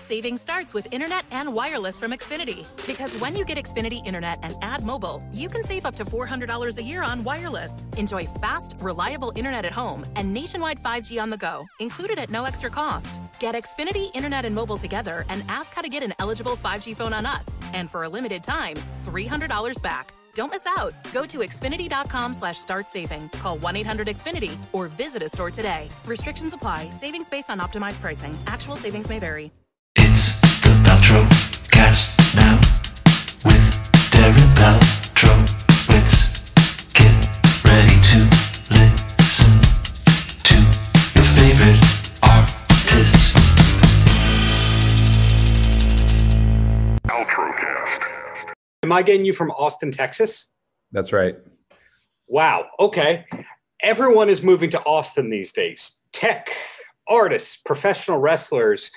Saving starts with internet and wireless from Xfinity. Because when you get Xfinity Internet and add mobile, you can save up to $400 a year on wireless. Enjoy fast, reliable internet at home and nationwide 5G on the go, included at no extra cost. Get Xfinity Internet and mobile together and ask how to get an eligible 5G phone on us. And for a limited time, $300 back. Don't miss out. Go to Xfinity.com/start saving. Call 1-800-XFINITY or visit a store today. Restrictions apply. Savings based on optimized pricing. Actual savings may vary. It's the Paltrow cast now with Darren Paltrowitz. Get ready to listen to your favorite artists. Paltrowcast. Am I getting you from Austin, Texas? That's right. Wow. Okay. Everyone is moving to Austin these days. Tech, artists, professional wrestlers.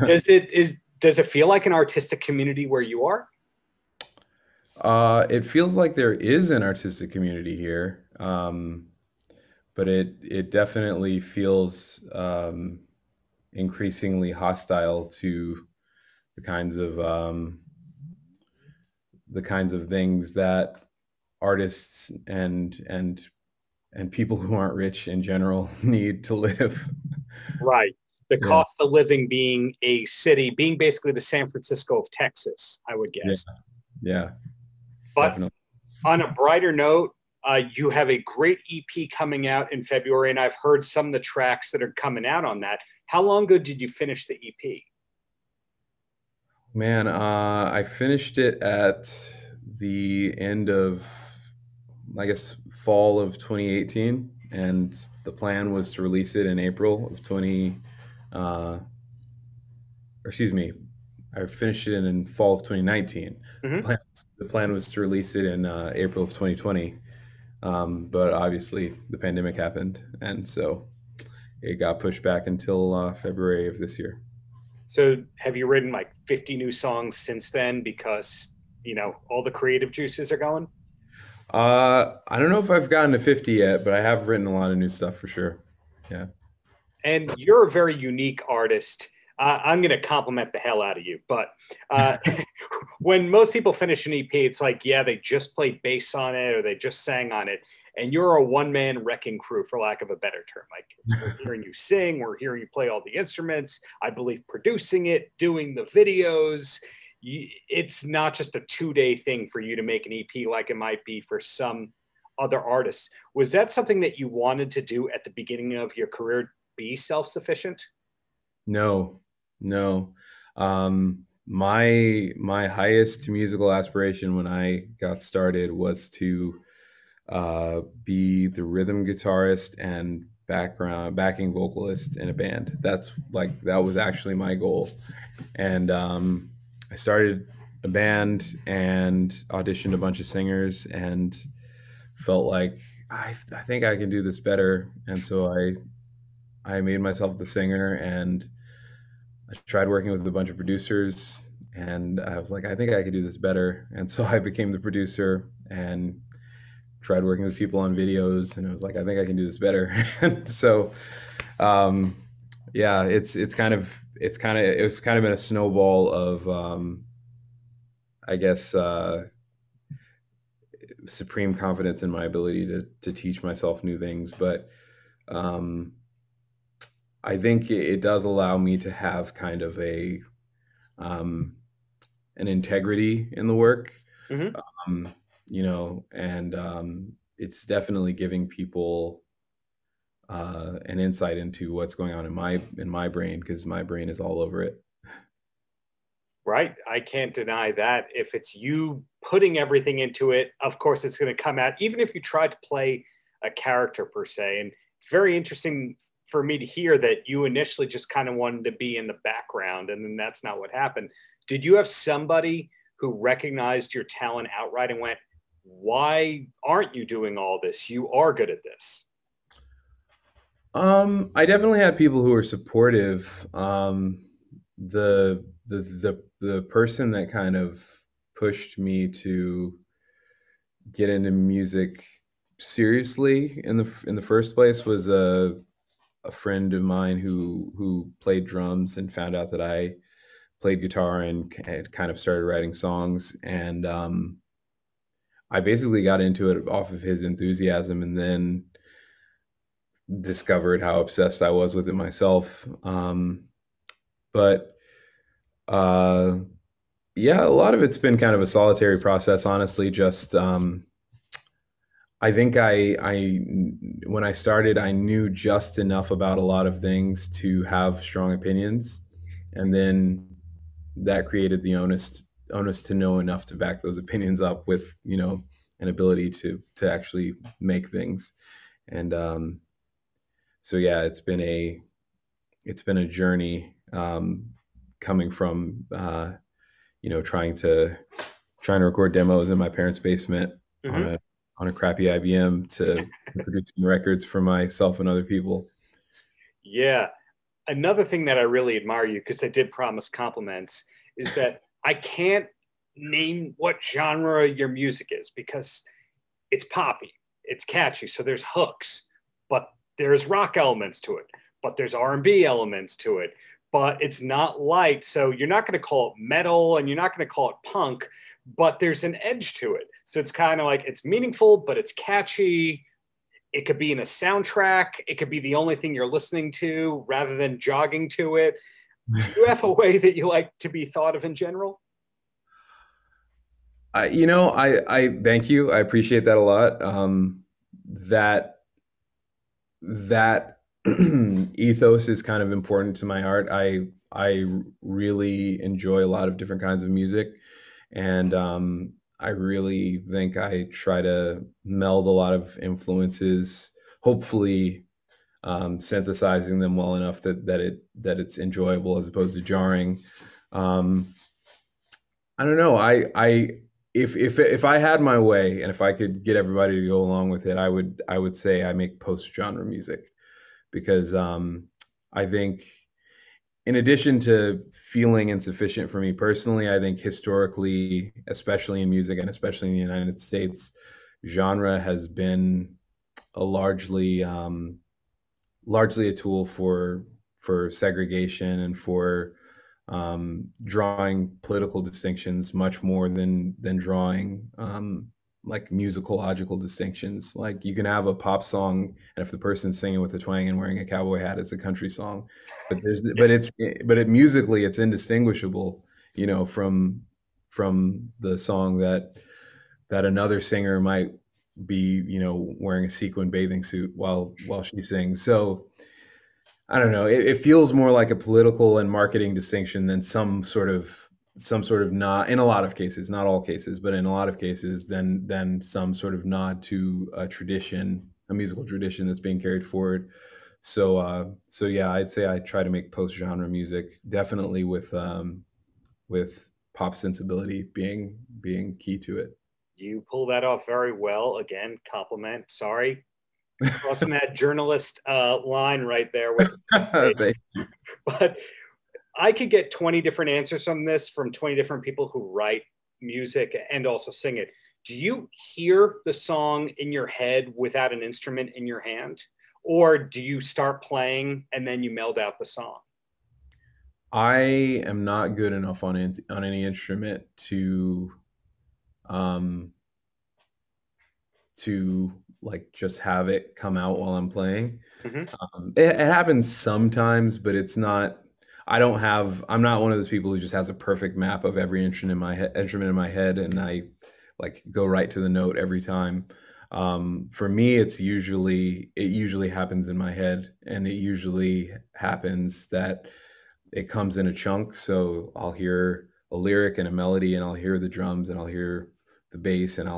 Does it feel like an artistic community where you are? It feels like there is an artistic community here, but it definitely feels increasingly hostile to the kinds of things that artists and people who aren't rich in general need to live. Right. The cost of living being a city, being basically the San Francisco of Texas, I would guess. Yeah. But Definitely. On a brighter note, you have a great EP coming out in February, and I've heard some of the tracks that are coming out on that. How long ago did you finish the EP? Man, I finished it at the end of, I guess, fall of 2018, and the plan was to release it in April of I finished it in fall of 2019. Mm-hmm. The plan was to release it in April of 2020, but obviously the pandemic happened, and so it got pushed back until February of this year. So have you written like 50 new songs since then because, all the creative juices are going? I don't know if I've gotten to 50 yet, but I have written a lot of new stuff for sure. Yeah. And you're a very unique artist. I'm going to compliment the hell out of you. But when most people finish an EP, it's like, yeah, they just played bass on it or they just sang on it. And you're a one-man wrecking crew, for lack of a better term. Like, we're hearing you sing, we're hearing you play all the instruments, I believe producing it, doing the videos. It's not just a 2-day thing for you to make an EP like it might be for some other artists. Was that something that you wanted to do at the beginning of your career, be self-sufficient? No. My highest musical aspiration when I got started was to be the rhythm guitarist and backing vocalist in a band. That was actually my goal. And I started a band and auditioned a bunch of singers and felt like I think I can do this better. And so I made myself the singer, and I tried working with a bunch of producers, and I was like, I think I could do this better. And so I became the producer and tried working with people on videos, and I was like, I think I can do this better. And so, yeah, it was kind of been a snowball of, I guess, supreme confidence in my ability to teach myself new things. But I think it does allow me to have kind of an integrity in the work. Mm-hmm. And it's definitely giving people an insight into what's going on in my brain, because my brain is all over it. Right. I can't deny that. If it's you putting everything into it, of course it's going to come out, even if you try to play a character per se. And it's very interesting for me to hear that you initially just kind of wanted to be in the background, and then that's not what happened. Did you have somebody who recognized your talent outright and went, why aren't you doing all this? You are good at this. I definitely had people who were supportive. The person that kind of pushed me to get into music seriously in the first place was a friend of mine who played drums and found out that I played guitar and kind of started writing songs. And I basically got into it off of his enthusiasm, and then discovered how obsessed I was with it myself. But uh, yeah, a lot of it's been kind of a solitary process, honestly. Just I think when I started, I knew just enough about a lot of things to have strong opinions, and then that created the onus to know enough to back those opinions up with, an ability to actually make things. And so yeah, it's been a journey, coming from trying to record demos in my parents' basement on Mhm. a crappy IBM to producing records for myself and other people. Yeah. Another thing that I really admire you, because I did promise compliments, is that I can't name what genre your music is because it's poppy, it's catchy, so there's hooks, but there's rock elements to it, but there's R&B elements to it, but it's not light, so you're not going to call it metal and you're not going to call it punk, but there's an edge to it. So it's kind of like it's meaningful, but it's catchy. It could be in a soundtrack. It could be the only thing you're listening to rather than jogging to it. Do you have a way that you like to be thought of in general? I thank you. I appreciate that a lot. That ethos is kind of important to my art. I really enjoy a lot of different kinds of music, and I really think I try to meld a lot of influences, hopefully synthesizing them well enough that it's enjoyable as opposed to jarring. Um, I don't know. If I had my way and if I could get everybody to go along with it, I would say I make post genre music because I think in addition to feeling insufficient for me personally, I think historically, especially in music and especially in the United States, genre has been a largely a tool for segregation and for drawing political distinctions much more than drawing like musicological distinctions. Like you can have a pop song, and if the person's singing with a twang and wearing a cowboy hat, it's a country song. But there's Yeah. but it musically it's indistinguishable, from the song that another singer might be, wearing a sequin bathing suit while she sings. So I don't know. It feels more like a political and marketing distinction than some sort of nod in a lot of cases, not all cases, but in a lot of cases, than some sort of nod to a tradition, a musical tradition that's being carried forward. So yeah, I'd say I try to make post genre music, definitely with pop sensibility being key to it. You pull that off very well. Again, compliment. Sorry, crossing that journalist line right there with. Thank But I could get 20 different answers from this from 20 different people who write music and also sing it. Do you hear the song in your head without an instrument in your hand? Or do you start playing and then you meld out the song? I am not good enough on any instrument um to like just have it come out while I'm playing. Mm-hmm. It happens sometimes, but it's not. I'm not one of those people who just has a perfect map of every instrument in my head, and I like go right to the note every time. For me, it usually happens in my head, and it usually happens that it comes in a chunk. So I'll hear a lyric and a melody, and I'll hear the drums, and I'll hear the bass, and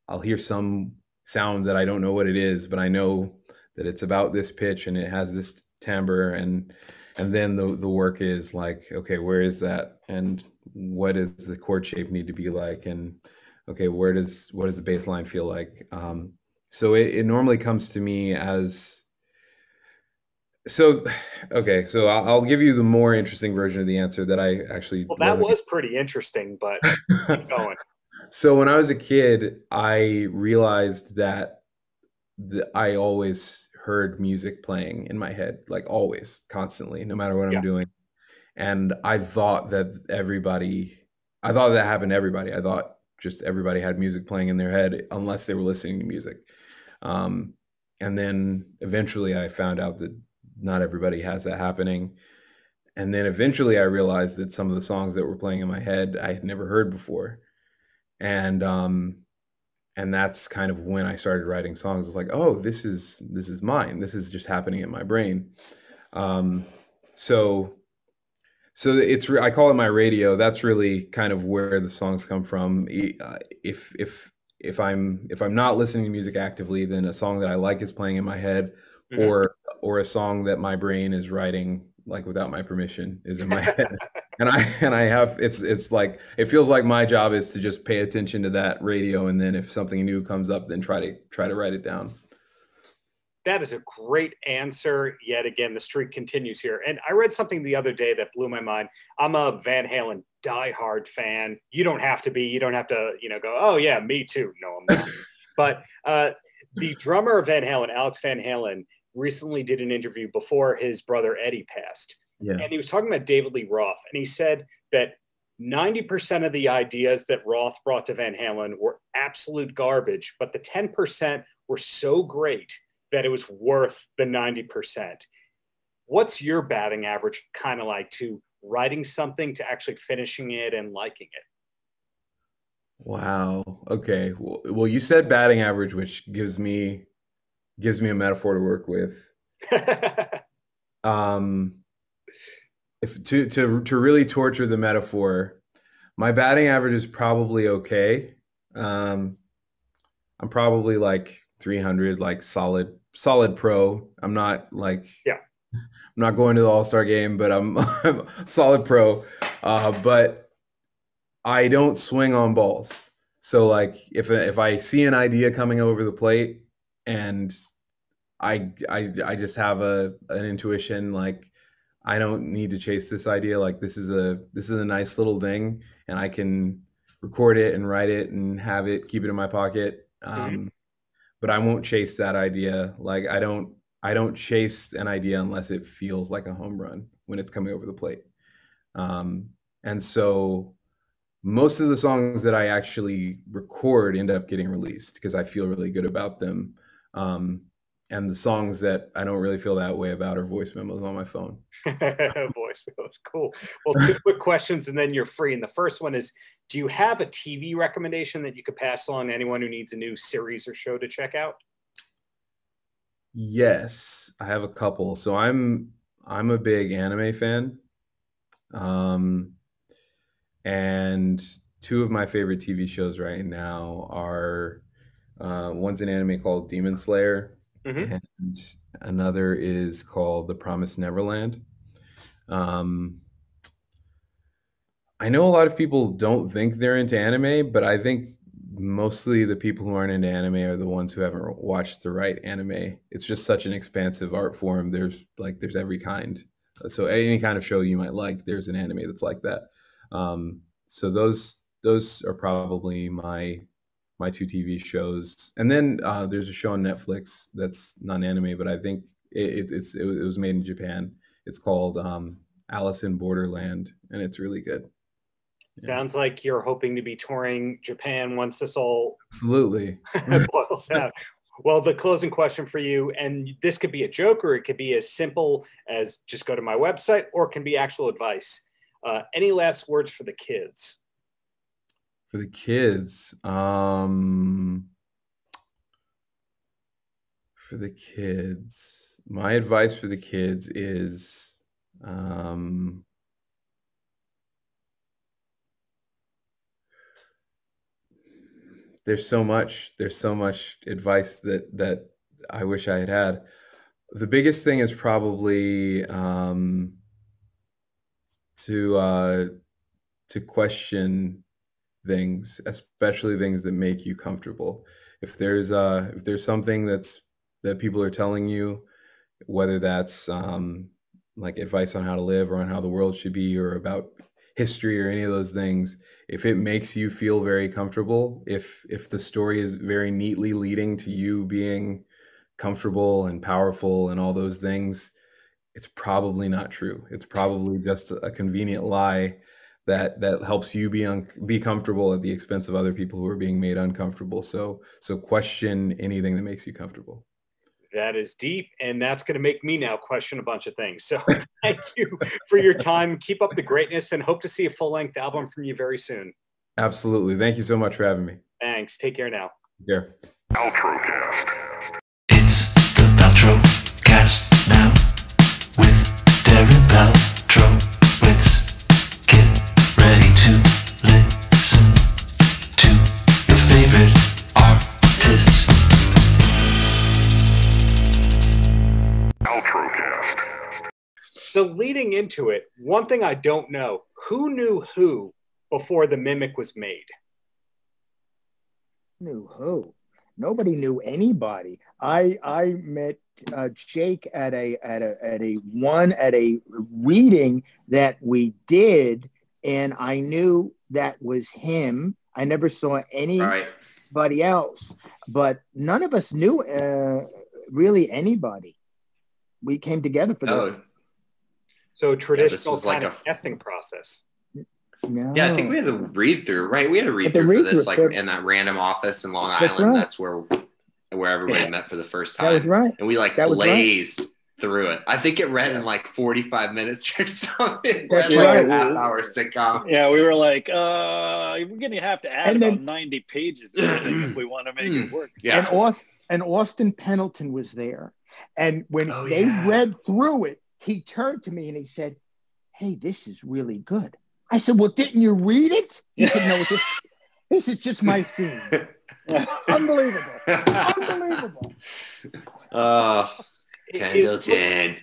I'll hear some sound that I don't know what it is, but I know that it's about this pitch and it has this timbre, and then the work is like, okay, where is that, and what does the chord shape need to be like, and okay, what does the bass line feel like? So it normally comes to me as so. Okay, so I'll give you the more interesting version of the answer that I actually Well, that wasn't. was pretty interesting, but keep going. So when I was a kid, I realized that I always heard music playing in my head, like always, constantly, no matter what I'm Yeah. doing. And I thought that happened to everybody. I thought just everybody had music playing in their head unless they were listening to music. Um, and then eventually I found out that not everybody has that happening. And then eventually I realized that some of the songs that were playing in my head I had never heard before. And and that's kind of when I started writing songs. It's like, oh, this is mine. This is just happening in my brain. Um, so I call it my radio. That's really kind of where the songs come from. If I'm not listening to music actively, then a song that I like is playing in my head, Mhm. or a song that my brain is writing like without my permission is in my head. And I have it's like it feels like my job is to just pay attention to that radio, and then if something new comes up, then try to write it down. That is a great answer. Yet again, the streak continues here. And I read something the other day that blew my mind. I'm a Van Halen diehard fan. You don't have to be. You don't have to, go, oh, yeah, me too. No, I'm not. But the drummer of Van Halen, Alex Van Halen, recently did an interview before his brother Eddie passed. Yeah. And he was talking about David Lee Roth. And he said that 90% of the ideas that Roth brought to Van Halen were absolute garbage, but the 10% were so great that it was worth the 90%. What's your batting average kind of like to writing something to actually finishing it and liking Wow. Okay. Well, you said batting average, which gives me a metaphor to work with. it? Um, if to really torture the metaphor, my batting average is probably okay. Um, I'm probably like 300, like solid pro. I'm not like Yeah. I'm not going to the All-Star game, but I'm solid pro. But I don't swing on balls. So like if I see an idea coming over the plate and I just have an intuition like I don't need to chase this idea. Like this is a nice little thing, and I can record it and write it and have it keep it in my pocket. Mhm. But I won't chase that idea. Like I don't chase an idea unless it feels like a home run when it's coming over the plate. Um, and so most of the songs that I actually record end up getting released because I feel really good about them. Um, and the songs that I don't really feel that way about are voice memos on my phone. Voice was cool. Well, two quick questions and then you're free. And the first one is, do you have a TV recommendation that you could pass along to anyone who needs a new series or show to check out? Yes, I have a couple. So I'm a big anime fan. Um, and two of my favorite TV shows right now are one's an anime called Demon Slayer, Hmm. and another is called The Promised Neverland. Um, I know a lot of people don't think they're into anime, but I think mostly the people who aren't into anime are the ones who haven't watched the right anime. It's just such an expansive art form. There's every kind. So any kind of show you might like, there's an anime that's like that. So those are probably my two TV shows. And then there's a show on Netflix that's non-anime, but I think it was made in Japan. It's called Alice in Borderland, and it's really good. Yeah, Sounds like you're hoping to be touring Japan once this all absolutely. boils out. Well, the closing question for you, and this could be a joke or it could be as simple as just go to my website, or it can be actual advice. Any last words for the kids? For the kids, my advice for the kids is um, there's so much advice that I wish I had had. The biggest thing is probably to to question things, especially things that make you comfortable. If there's something that people are telling you, whether that's like advice on how to live or on how the world should be or about history or any of those things, if it makes you feel very comfortable, if the story is very neatly leading to you being comfortable and powerful and all those things, it's probably not true. It's probably just a convenient lie that helps you be comfortable at the expense of other people who are being made uncomfortable. So question anything that makes you comfortable. That is deep, and that's going to make me now question a bunch of things. So thank you for your time. Keep up the greatness, and hope to see a full-length album from you very soon. Absolutely. Thank you so much for having me. Thanks. Take care now. Take care. Outrocast. It's the Outrocast now with Darren Paltrowitz. Get ready to listen to your favorite artists. Outrocast. So leading into it, one thing I don't know, who knew who before the Mimic was made? Knew who? Nobody knew anybody. I met Jake at a reading that we did, and I knew that was him. I never saw anybody else, but none of us knew really anybody. We came together for this. So traditional kind of casting process. No. Yeah, I think we had to read through, right? We had to read through for this, like in that random office in Long Island. Right. That's where everybody met for the first time. That was right. And we blazed through it. I think it read in like 45 minutes or something. That's right. Like a half-hour sitcom. Yeah, we were like, we're going to have to add about 90 pages if we want to make it work. Yeah. And Austin Pendleton was there. And when they read through it, he turned to me and he said, "Hey, this is really good." I said, "Well, didn't you read it?" He said, "No, this is just my scene." Unbelievable. Unbelievable. Pendleton.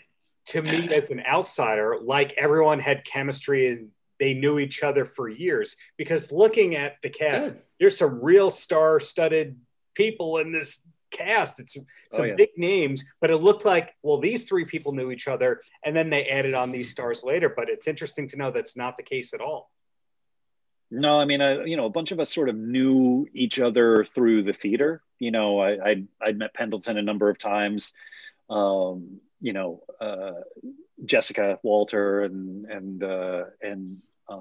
To me, as an outsider, like everyone had chemistry and they knew each other for years. Because looking at the cast, there's some real star-studded people in this cast. It's some big names, but it looked like, well, these three people knew each other, and then they added on these stars later. But it's interesting to know that's not the case at all. No, I mean, a bunch of us sort of knew each other through the theater. I'd met Pendleton a number of times. Jessica Walter and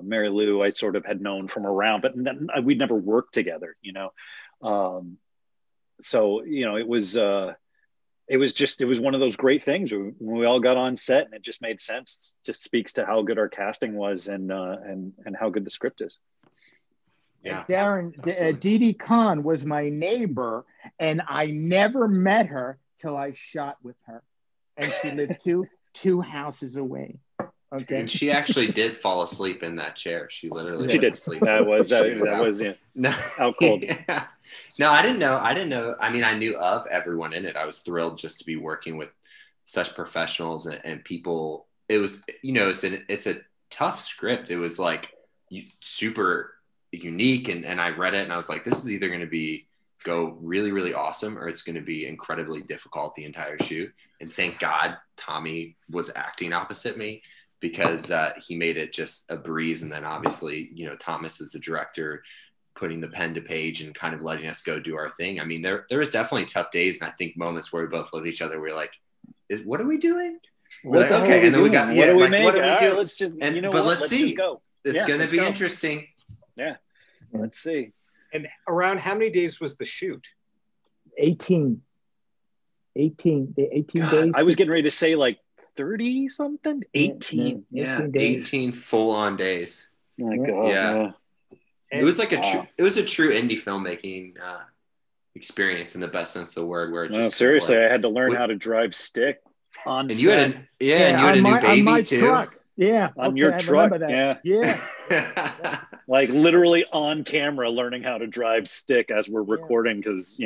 Mary Lou, I sort of had known from around, but we'd never worked together. So, it was one of those great things when we all got on set and it just made sense. It just speaks to how good our casting was and how good the script is. Yeah. Darren, Didi Khan was my neighbor, and I never met her till I shot with her, and she lived two houses away. Okay. And she actually did fall asleep in that chair. She literally did asleep. That was out cold. Yeah. No, I didn't know. I mean, I knew of everyone in it. I was thrilled just to be working with such professionals and people. It was, it's a tough script. It was like super unique. And I read it and I was like, this is either going to go really, really awesome, or it's going to be incredibly difficult the entire shoot. And thank God Tommy was acting opposite me, because he made it just a breeze. And then obviously, Thomas is the director, putting the pen to page and kind of letting us go do our thing. I mean, there was definitely tough days. And I think moments where we both looked at each other, we were like, what are we doing? We're like, okay. And then we got, what do we do? Let's just, but let's see. Go. It's going to be interesting. Yeah. Let's see. And around how many days was the shoot? 18 days. I was getting ready to say like 30 something. 18. Yeah. 18 full on days. Oh my God. Yeah. It was like it was a true indie filmmaking experience in the best sense of the word. Where it just seriously, I had to learn how to drive stick on and set. you had and you had a new baby on my too. Truck. Yeah, on your truck. Yeah. Like literally on camera, learning how to drive stick as we're recording, because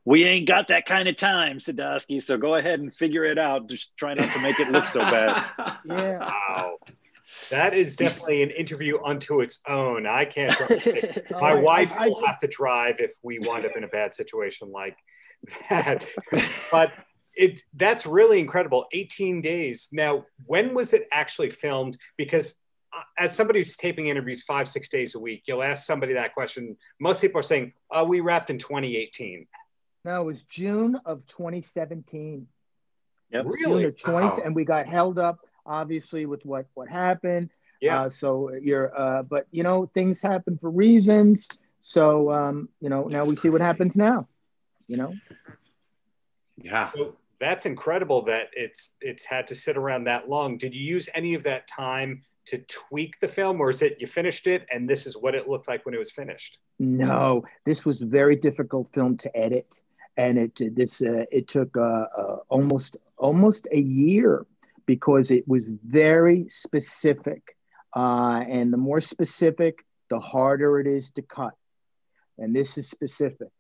we ain't got that kind of time, Sadowski. So go ahead and figure it out. Just try not to make it look so bad. Yeah. Wow. That is definitely an interview unto its own. I can't drive. My wife will have to drive if we wind up in a bad situation like that. But that's really incredible. 18 days. Now, when was it actually filmed? Because as somebody who's taping interviews 5-6 days a week, you'll ask somebody that question. Most people are saying, we wrapped in 2018. No, it was June of 2017. Yep. Really? a choice, Wow. and we got held up, obviously, with what happened. Yeah. So but things happen for reasons. So now we see what happens now. Yeah. So that's incredible that it's had to sit around that long. Did you use any of that time to tweak the film, or is it you finished it and this is what it looked like when it was finished? No, this was a very difficult film to edit, and it took almost a year because it was very specific, and the more specific, the harder it is to cut. And this is specific,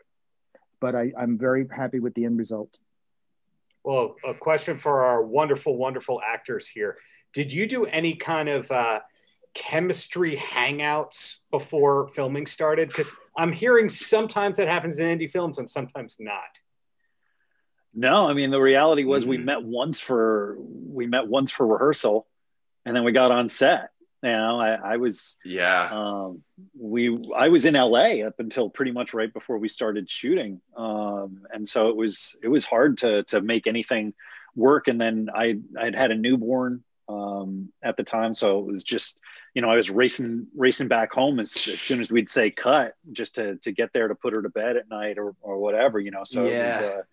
but I'm very happy with the end result. Well, a question for our wonderful, wonderful actors here. Did you do any kind of chemistry hangouts before filming started? Because I'm hearing sometimes that happens in indie films and sometimes not. No, I mean, the reality was we met once for rehearsal, and then we got on set. I was I was in LA up until pretty much right before we started shooting, and so it was hard to make anything work. And then I'd had a newborn at the time, so it was just I was racing back home as soon as we'd say cut, just to get there to put her to bed at night or whatever. So it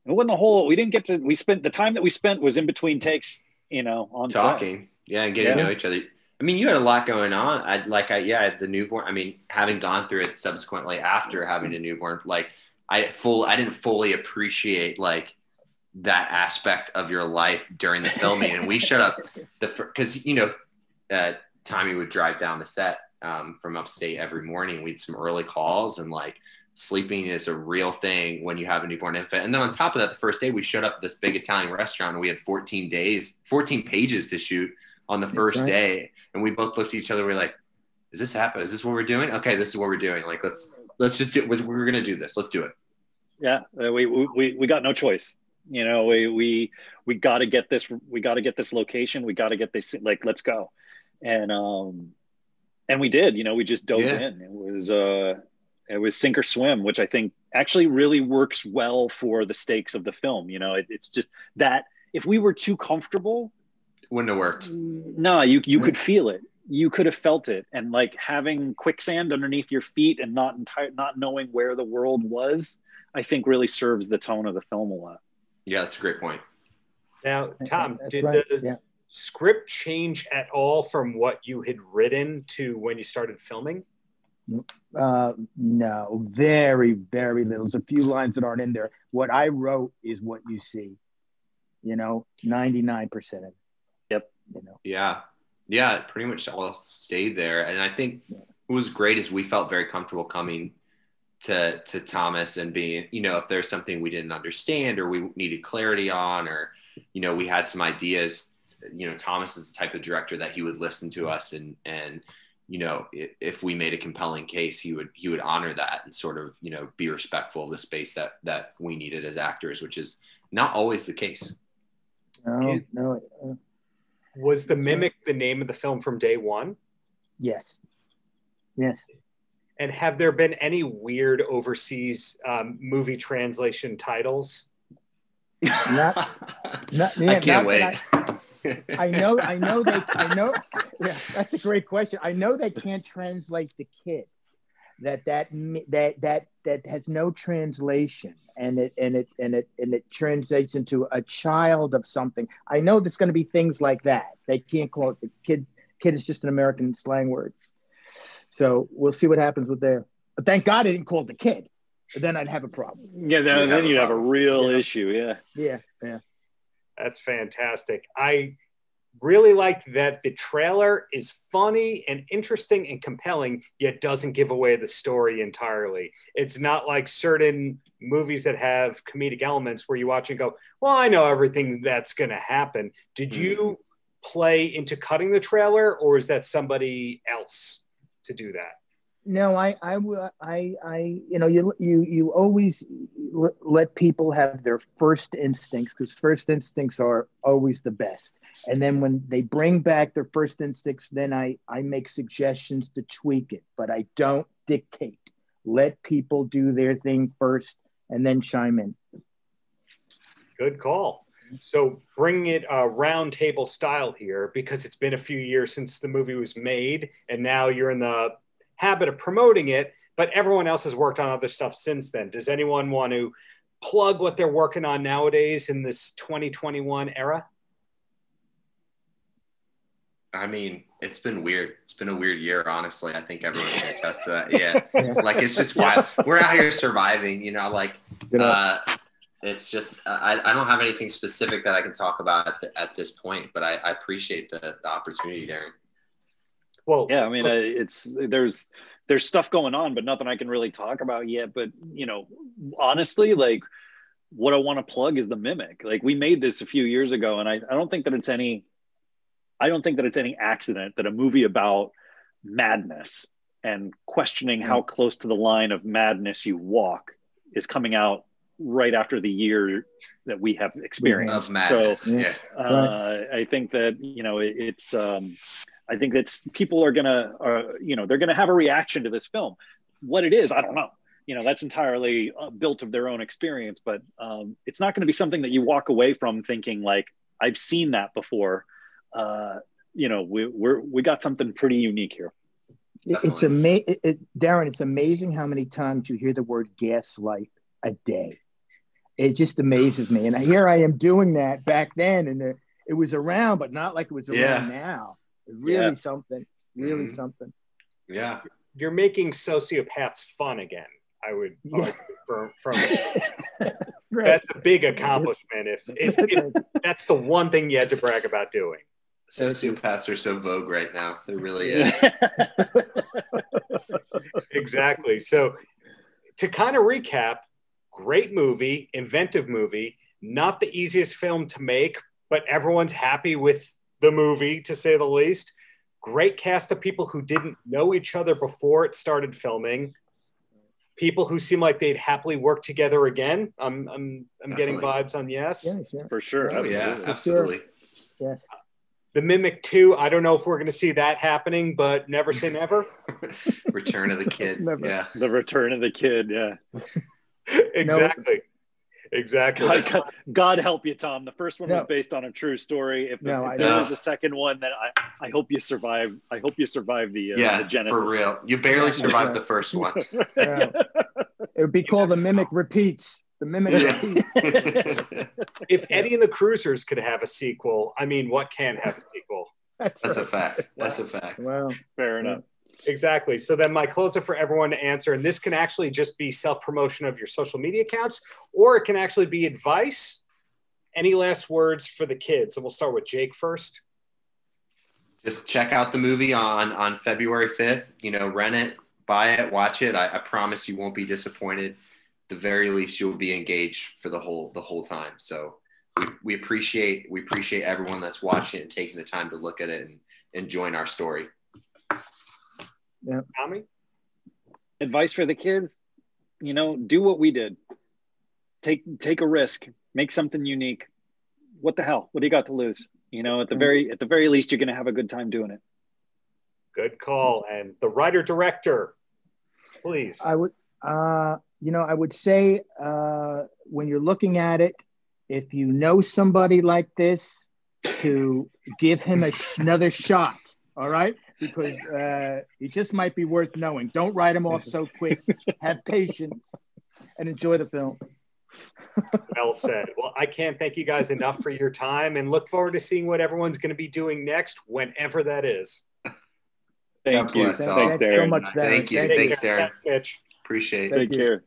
wasn't a whole. We didn't get to. We spent the time that we spent was in between takes. On Talking. set. Yeah, and getting to know each other. I mean, you had a lot going on. I had the newborn. I mean, having gone through it subsequently after having a newborn, I didn't fully appreciate that aspect of your life during the filming. And we showed up because Tommy would drive down the set from upstate every morning. We'd some early calls, and sleeping is a real thing when you have a newborn infant. And then on top of that, the first day we showed up at this big Italian restaurant, and we had 14 pages to shoot on the first day. And we both looked at each other. We're like, is this happening? Is this what we're doing? Okay, this is what we're doing. Let's just do it. We're going to do this. Let's do it. Yeah. We got no choice. We got to get this. We got to get this location. We got to get this, let's go. And we did, we just dove in. It was sink or swim, which I think actually really works well for the stakes of the film. It's just that if we were too comfortable, it wouldn't have worked. No, you could feel it. You could have felt it. And having quicksand underneath your feet and not knowing where the world was, I think really serves the tone of the film a lot. Yeah, that's a great point. Now, Tom, did the script change at all from what you had written to when you started filming? No, very, very little. There's a few lines that aren't in there. What I wrote is what you see, 99% of it. Yep. Yeah, it pretty much all stayed there. And I think what was great is we felt very comfortable coming to Thomas and being, if there's something we didn't understand or we needed clarity on, or, we had some ideas, Thomas is the type of director that he would listen to us and if we made a compelling case, he would honor that and sort of, be respectful of the space that we needed as actors, which is not always the case. No. Was The Mimic the name of the film from day one? Yes. And have there been any weird overseas movie translation titles? I can't wait. I know. Yeah, that's a great question. I know they can't translate The Kid. That has no translation, and it translates into a child of something. I know there's going to be things like that. They can't call it The Kid. Kid is just an American slang word. So we'll see what happens with there. But thank God I didn't call it The Kid. Then I'd have a problem. Yeah, then you'd have a real issue. Yeah. That's fantastic. I really liked that the trailer is funny and interesting and compelling, yet doesn't give away the story entirely. It's not like certain movies that have comedic elements where you watch and go, well, I know everything that's going to happen. Did you play into cutting the trailer, or is that somebody else to do that? No, you always let people have their first instincts, because first instincts are always the best. And then when they bring back their first instincts, then I make suggestions to tweak it, but I don't dictate. Let people do their thing first and then chime in. Good call. So bringing it round table style here, because it's been a few years since the movie was made, and now you're in the habit of promoting it, but everyone else has worked on other stuff since then. Does anyone want to plug what they're working on nowadays in this 2021 era? I mean, it's been weird. It's been a weird year, honestly. I think everyone can attest to that. Yeah. Like, it's just wild. We're out here surviving, it's just, I don't have anything specific that I can talk about at this point, but I appreciate the opportunity, Darren. Well, yeah, I mean, there's stuff going on, but nothing I can really talk about yet. But, honestly, like, what I want to plug is The Mimic. Like, we made this a few years ago, and I don't think that it's any accident that a movie about madness and questioning how close to the line of madness you walk is coming out right after the year that we have experienced. Of madness. So, I think that, it's, I think that people are gonna, they're gonna have a reaction to this film. What it is, I don't know. That's entirely built of their own experience, but it's not going to be something that you walk away from thinking like, I've seen that before. We got something pretty unique here. It's amazing, Darren. It's amazing how many times you hear the word gaslight a day. It just amazes me. And here I am doing that back then, and it was around, but not like it was around now. It's really something. Really something. Yeah, you're making sociopaths fun again. I would argue from that's a big accomplishment. If that's the one thing you had to brag about doing. Sociopaths are so vogue right now. They're really Exactly. So to kind of recap, great movie, inventive movie, not the easiest film to make, but everyone's happy with the movie, to say the least. Great cast of people who didn't know each other before it started filming. People who seem like they'd happily work together again. I'm getting vibes on yes. For sure. Oh, yeah, absolutely. Yes. The Mimic 2, I don't know if we're going to see that happening, but never say never. Return of the Kid. Yeah. The Return of the Kid. Yeah. Exactly. Exactly. God help you, Tom. The first one was based on a true story. If there was a second one, then I hope you survive. I hope you survive the Genesis. For real. You barely survived the first one. It would be called The Mimic Repeats. The Mimic Repeats. If Eddie and the Cruisers could have a sequel, I mean, what can have a sequel? That's a fact. That's a fact. Wow. Fair enough. Exactly. So then my closer for everyone to answer, and this can actually just be self-promotion of your social media accounts, or it can actually be advice. Any last words for the kids? And we'll start with Jake first. Just check out the movie on February 5th. Rent it, buy it, watch it. I promise you won't be disappointed. At the very least, you'll be engaged for the whole time. So we appreciate everyone that's watching it and taking the time to look at it and join our story. Yeah. Tommy? Advice for the kids, do what we did. Take a risk, make something unique. What the hell? What do you got to lose? At the very least, you're going to have a good time doing it. Good call. And the writer director, please. I would say when you're looking at it, if you know somebody like this, to give him another shot. All right. Because it just might be worth knowing. Don't write them off so quick. Have patience and enjoy the film. Well said. Well, I can't thank you guys enough for your time, and look forward to seeing what everyone's going to be doing next, whenever that is. Thank you. Thanks so much, Darren. Thank you. Thanks, Darren. Thanks, Mitch. Appreciate it. Take care.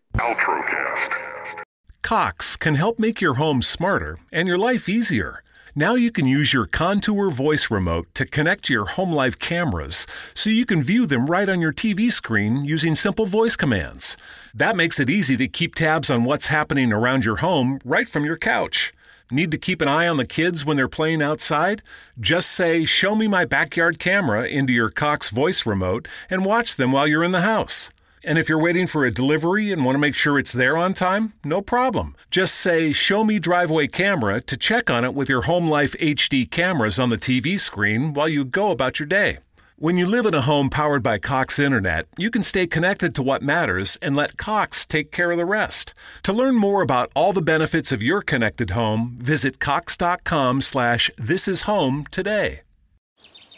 Cox can help make your home smarter and your life easier. Now you can use your Contour voice remote to connect to your home life cameras so you can view them right on your TV screen using simple voice commands. That makes it easy to keep tabs on what's happening around your home right from your couch. Need to keep an eye on the kids when they're playing outside? Just say, "Show me my backyard camera" into your Cox voice remote and watch them while you're in the house. And if you're waiting for a delivery and want to make sure it's there on time, no problem. Just say, "Show me driveway camera" to check on it with your Home Life HD cameras on the TV screen while you go about your day. When you live in a home powered by Cox Internet, you can stay connected to what matters and let Cox take care of the rest. To learn more about all the benefits of your connected home, visit cox.com/thisishome today.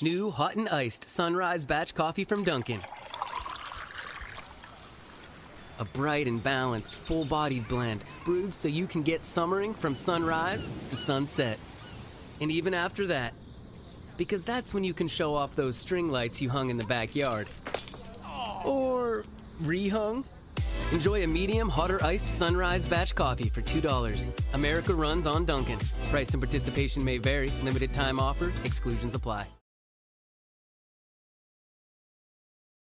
New hot and iced Sunrise Batch Coffee from Dunkin'. A bright and balanced, full-bodied blend brewed so you can get summering from sunrise to sunset. And even after that, because that's when you can show off those string lights you hung in the backyard. Or rehung. Enjoy a medium hot or iced Sunrise Batch Coffee for $2. America runs on Dunkin'. Price and participation may vary. Limited time offer. Exclusions apply.